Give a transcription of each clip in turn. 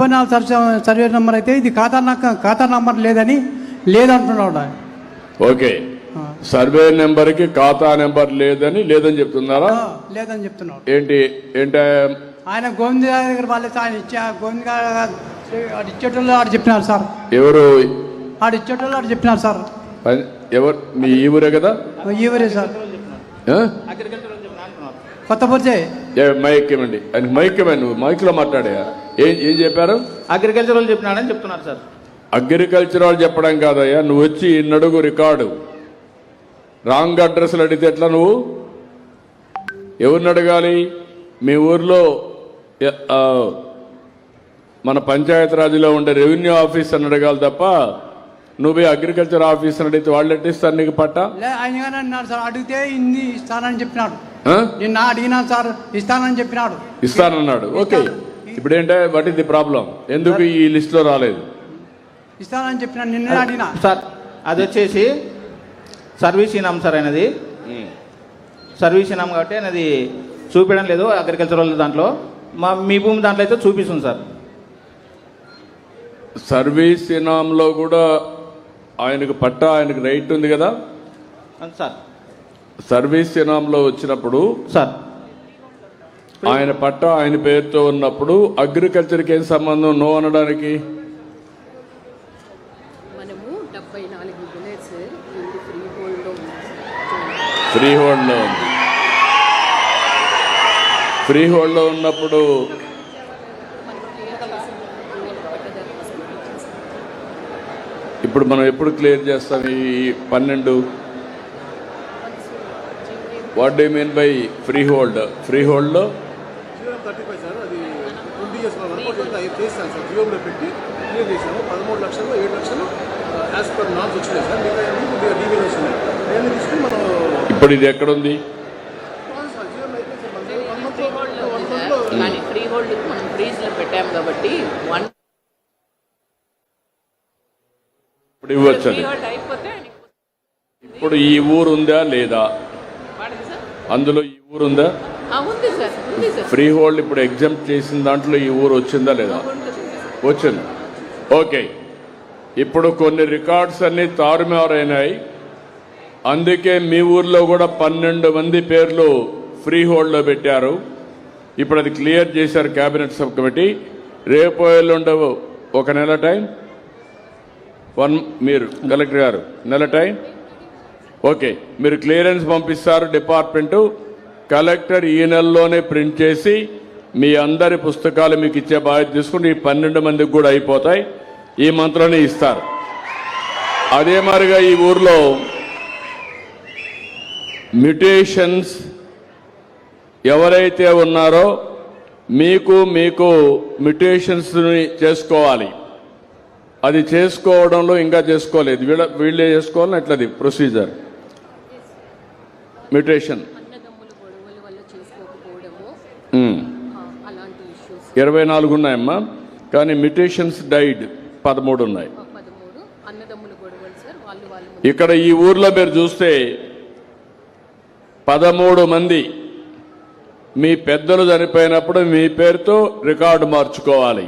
34 survey number అయితే ఇది ఖాతా నంబర్ లేదంటున్నాడు. ఓకే, సర్వే నెంబర్కి ఖాతా నెంబర్ లేదని చెప్తున్నారా? లేదని చెప్తున్నాడు. ఏంటి ఆయన గోవింద దగ్గర వాళ్ళే ఆయన గోవింద ఇచ్చేటోళ్ళు ఆడు చెప్పినారు సార్. ఎవరు ఇచ్చేటోళ్ళు ఆడు చెప్పినారు సార్. ఎవరు? మీ ఈ ఊరే కదా? ఈ ఊరే సార్. కొత్త పరిచయం. మైక్ ఇవ్వండి. ఆయన మైక్ ఇవ్వండి. నువ్వు మైక్ లో మాట్లాడా? ఏం చెప్పారు? అగ్రికల్చర్ వాళ్ళు చెప్పినాడని చెప్తున్నారు సార్. అగ్రికల్చర్ వాళ్ళు చెప్పడం కాదయ్యా, నువ్వు వచ్చి నడుగు రికార్డు రాంగ్ అడ్రస్లు అడిగితే ఎట్లా? నువ్వు ఎవరిని అడగాలి? మీ ఊర్లో మన పంచాయతీరాజ్లో ఉండే రెవెన్యూ ఆఫీస్ అని అడగాలి తప్ప నువ్వే అగ్రికల్చర్ ఆఫీస్ అని అడిగితే వాళ్ళు ఎట్టిస్తారు నీకు పట్టా? ఆయన అన్నాడు సార్, అడిగితే ఇన్ని ఇస్తానని చెప్పినాడు. నిన్న అడిగినా సార్ ఇస్తానని చెప్పినాడు. ఇస్తానన్నాడు. ఓకే, ఇప్పుడు ఏంటంటే వాట్ ఇస్ ది ప్రాబ్లం? ఎందుకు ఈ లిస్ట్ లో రాలేదు? ఇస్తానని చెప్పినాడు, నిన్న అడిగినా సార్. అది వచ్చేసి సర్వీస్ ఇనాం సార్. అనేది సర్వీస్ ఇనాం కాబట్టి అనేది చూపించడం లేదు అగ్రికల్చరల్ దాంట్లో. మీ భూమి దాంట్లో అయితే చూపిస్తుంది సార్. సర్వీస్ ఇనాంలో కూడా ఆయనకు పట్టా, ఆయనకు రైట్ ఉంది కదా సార్. సర్వీస్ ఇనాంలో వచ్చినప్పుడు సార్ ఆయన పట్టా ఆయన పేరుతో ఉన్నప్పుడు అగ్రికల్చర్కి ఏం సంబంధం? నో అనడానికి ఫ్రీ హోల్డ్లో ఉంది. ఫ్రీ హోల్డ్లో ఉన్నప్పుడు ఇప్పుడు మనం ఎప్పుడు క్లియర్ చేస్తాం ఈ 12? What do mean by freehold? Free హోల్డ్లో 35 సార్. అది 20 years చేస్తాను సార్. జియోలో పెట్టి క్లియర్ చేశాము. 13 లక్షలు 7 లక్షలు యాజ్ పర్ నామ్స్ వచ్చినాయి సార్. మిగతా డీవీలు వస్తున్నాయి. నేను తీసుకుని మనం ఇప్పుడు ఇది ఎక్కడుంది? ఫ్రీ హోల్డ్ మనం ఫ్రీజ్ లో పెట్టాము కాబట్టి ఇప్పుడు ఇవ్వచ్చండి. ఇప్పుడు ఈ ఊరు ఉందా లేదా? అందులో ఈ ఊరు ఉందా? ఫ్రీ హోల్డ్ ఇప్పుడు ఎగ్జామ్ట్ చేసిన దాంట్లో ఈ ఊరు వచ్చిందా లేదా? వచ్చింది. ఓకే, ఇప్పుడు కొన్ని రికార్డ్స్ అన్ని తారుమారైనాయి. అందుకే మీ ఊర్లో కూడా 12 మంది పేర్లు ఫ్రీ హోల్డ్లో పెట్టారు. ఇప్పుడు అది క్లియర్ చేశారు కేబినెట్ సబ్ కమిటీ. రేపు ఎల్లుండవు ఒక నెల టైం. మీరు కలెక్టర్ గారు నెల టైం. ఓకే, మీరు క్లియరెన్స్ పంపిస్తారు డిపార్ట్మెంటు. కలెక్టర్ ఈ నెలలోనే ప్రింట్ చేసి మీ అందరి పుస్తకాలు మీకు ఇచ్చే బాధ్యత తీసుకుని ఈ 12 మందికి కూడా అయిపోతాయి. ఈ మంత్రాన్ని ఇస్తారు. అదే మాదిరిగా ఈ ఊర్లో మ్యుటేషన్స్ ఎవరైతే ఉన్నారో మీకు మ్యుటేషన్స్ని చేసుకోవాలి. అది చేసుకోవడంలో ఇంకా చేసుకోలేదు. వీళ్ళే చేసుకోవాలని ఎట్లది ప్రొసీజర్? మ్యుటేషన్ 24 ఉన్నాయమ్మా, కానీ మ్యుటేషన్స్ డైడ్ 13 ఉన్నాయి. ఇక్కడ ఈ ఊర్లో మీరు చూస్తే 13 మంది మీ పెద్దలు చనిపోయినప్పుడు మీ పేరుతో రికార్డు మార్చుకోవాలి.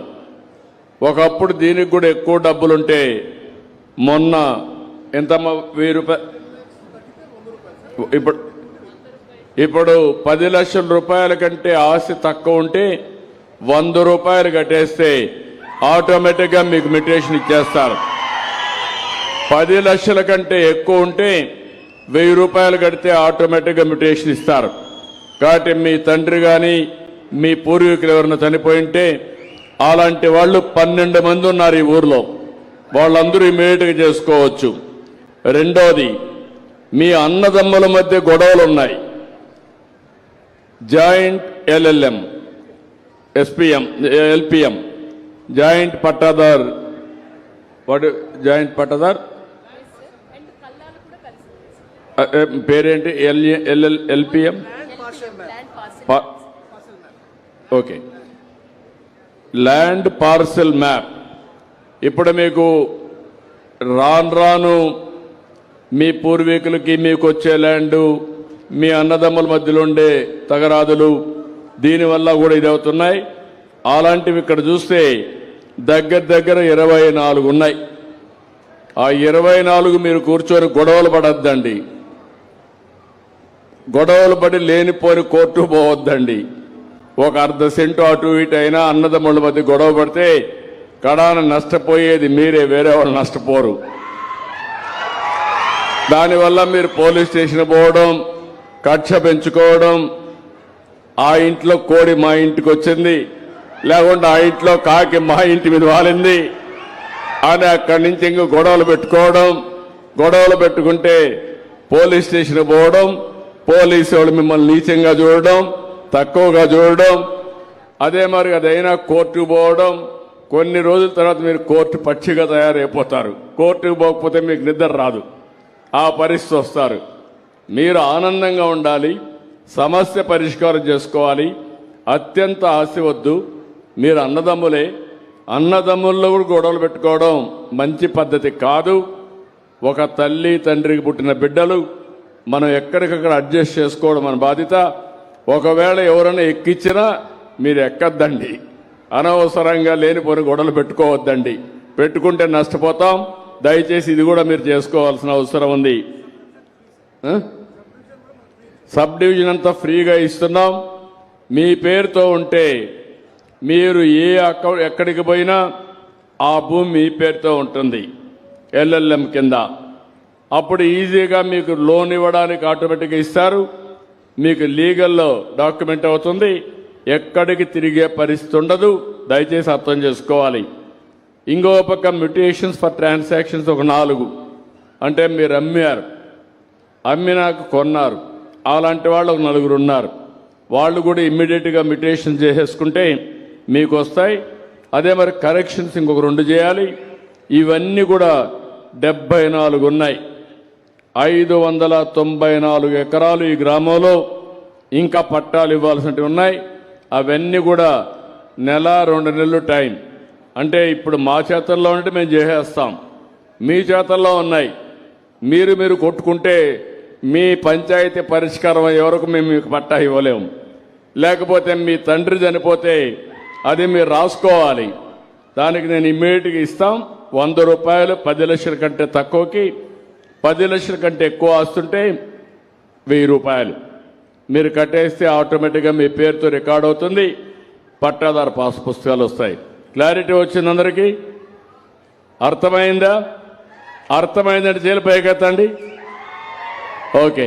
ఒకప్పుడు దీనికి కూడా ఎక్కువ డబ్బులుంటే మొన్న ఎంతమ్మా 1000 రూపాయలు. ఇప్పుడు 10 లక్షల రూపాయల కంటే ఆస్తి తక్కువ ఉంటే 100 రూపాయలు కట్టేస్తే ఆటోమేటిక్గా మీకు మ్యుటేషన్ ఇచ్చేస్తారు. 10 లక్షల కంటే ఎక్కువ ఉంటే 1000 రూపాయలు కడితే ఆటోమేటిక్గా మ్యుటేషన్ ఇస్తారు. కాబట్టి మీ తండ్రి కానీ మీ పూర్వీకులు ఎవరైనా చనిపోయింటే అలాంటి వాళ్ళు 12 మంది ఉన్నారు ఈ ఊర్లో. వాళ్ళందరూ ఇమీడియట్గా చేసుకోవచ్చు. రెండోది, మీ అన్నదమ్ముల మధ్య గొడవలు ఉన్నాయి. Joint LLM, SPM, LPM, joint pattadar. వాడు జాయింట్ పట్టాదార్ పేరేంటి? LPM. Okay, land parcel map. ఇప్పుడు మీకు రాను మీ పూర్వీకులకి మీకు వచ్చే ల్యాండు, మీ అన్నదమ్ముల మధ్యలో ఉండే తగరాదులు, దీనివల్ల కూడా ఇది అవుతున్నాయి. అలాంటివి ఇక్కడ చూస్తే దగ్గర 24 ఉన్నాయి. ఆ 24 మీరు కూర్చొని గొడవలు పడద్దండి. గొడవలు పడి లేనిపోని కోర్టు పోవద్దండి. ఒక అర్ధ సెంటు అటు ఇటు అయినా అన్నదమ్ముల మధ్య గొడవ పడితే కడాన నష్టపోయేది మీరే, వేరే వాళ్ళు నష్టపోరు. దానివల్ల మీరు పోలీస్ స్టేషన్ పోవడం, కక్ష పెంచుకోవడం, ఆ ఇంట్లో కోడి మా ఇంటికి వచ్చింది, లేకుంటే ఆ ఇంట్లో కాకి మా ఇంటి మీద వాలింది అని అక్కడి నుంచి ఇంక గొడవలు పెట్టుకోవడం, గొడవలు పెట్టుకుంటే పోలీస్ స్టేషన్ పోవడం, పోలీసు వాళ్ళు మిమ్మల్ని నీచంగా చూడడం, తక్కువగా చూడడం, అదే మరి అదైనా కోర్టుకు పోవడం. కొన్ని రోజుల తర్వాత మీరు కోర్టు పక్షిగా తయారైపోతారు. కోర్టుకు పోకపోతే మీకు నిద్ర రాదు, ఆ పరిస్థితి వస్తారు. మీరు ఆనందంగా ఉండాలి, సమస్య పరిష్కారం చేసుకోవాలి. అత్యంత ఆశ వద్దు. మీరు అన్నదమ్ములే, అన్నదమ్ముల్లో కూడా గొడవలు పెట్టుకోవడం మంచి పద్ధతి కాదు. ఒక తల్లి తండ్రికి పుట్టిన బిడ్డలు మనం ఎక్కడికక్కడ అడ్జస్ట్ చేసుకోవడం మన బాధ్యత. ఒకవేళ ఎవరైనా ఎక్కించినా మీరు ఎక్కద్దండి. అనవసరంగా లేనిపోని గొడవలు పెట్టుకోవద్దండి. పెట్టుకుంటే నష్టపోతాం. దయచేసి ఇది కూడా మీరు చేసుకోవాల్సిన అవసరం ఉంది. సబ్ డివిజన్ అంతా ఫ్రీగా ఇస్తున్నాం. మీ పేరుతో ఉంటే మీరు ఎక్కడికి పోయినా ఆ భూమి మీ పేరుతో ఉంటుంది, ఎల్ఎల్ఎం కింద. అప్పుడు ఈజీగా మీకు లోన్ ఇవ్వడానికి ఆటోమేటిక్గా ఇస్తారు. మీకు లీగల్లో డాక్యుమెంట్ అవుతుంది. ఎక్కడికి తిరిగే పరిస్థితి ఉండదు. దయచేసి అర్థం చేసుకోవాలి. ఇంకో పక్క మ్యూటేషన్స్ ఫర్ ట్రాన్సాక్షన్స్ ఒక 4, అంటే మీరు అమ్మినాక కొన్నారు, అలాంటి వాళ్ళు ఒక 4 ఉన్నారు. వాళ్ళు కూడా ఇమ్మీడియట్గా మ్యూటేషన్ చేసేసుకుంటే మీకు వస్తాయి. అదే మరి కరెక్షన్స్ ఇంకొక 2 చేయాలి. ఇవన్నీ కూడా 74 ఉన్నాయి. 594 ఎకరాలు ఈ గ్రామంలో ఇంకా పట్టాలు ఇవ్వాల్సినవి ఉన్నాయి. అవన్నీ కూడా 1-2 నెలలు టైం. అంటే ఇప్పుడు మా చేతల్లో ఉంటే మేము చేసేస్తాం, మీ చేతల్లో ఉన్నాయి. మీరు కొట్టుకుంటే మీ పంచాయతీ పరిష్కారం అయ్యే వరకు మేము మీకు పట్టా ఇవ్వలేము. లేకపోతే మీ తండ్రి చనిపోతే అది మీరు రాసుకోవాలి. దానికి నేను ఇమ్మీడియట్గా ఇస్తాం. 100 రూపాయలు 10 లక్షల కంటే తక్కువకి, 10 లక్షల కంటే ఎక్కువ ఆస్తుంటే 1000 రూపాయలు మీరు కట్టేస్తే ఆటోమేటిక్గా మీ పేరుతో రికార్డ్ అవుతుంది. పట్టాదారు పాస్ పుస్తకాలు వస్తాయి. క్లారిటీ వచ్చింది అందరికీ? అర్థమైందా? అర్థమైందంటే జైలు పైకెత్తండి. ఓకే.